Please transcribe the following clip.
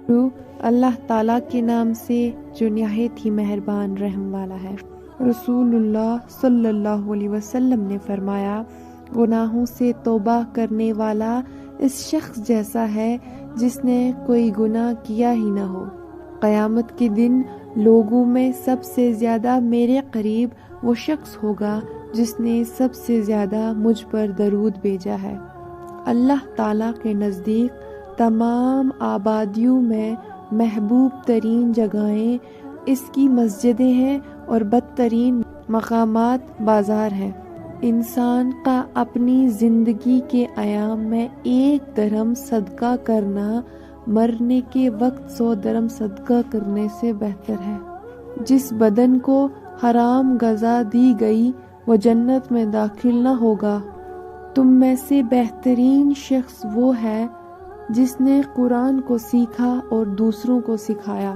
اللہ تعالیٰ کے نام سے جو نہایت ہی مہربان رحم والا ہے۔ رسول اللہ صلی اللہ علیہ وسلم نے فرمایا، گناہوں سے توبہ کرنے والا اس شخص جیسا ہے جس نے کوئی گناہ کیا ہی نہ ہو۔ قیامت کے دن لوگوں میں سب سے زیادہ میرے قریب وہ شخص ہوگا جس نے سب سے زیادہ مجھ پر درود بھیجا ہے۔ اللہ تعالیٰ کے نزدیک تمام آبادیوں میں محبوب ترین جگہیں اس کی مسجدیں ہیں اور بدترین مقامات بازار ہیں۔ انسان کا اپنی زندگی کے ایام میں 1 درہم صدقہ کرنا مرنے کے وقت 100 درہم صدقہ کرنے سے بہتر ہے۔ جس بدن کو حرام غذا دی گئی وہ جنت میں داخل نہ ہوگا۔ تم میں سے بہترین شخص وہ ہے جس نے قرآن کو سیکھا اور دوسروں کو سکھایا۔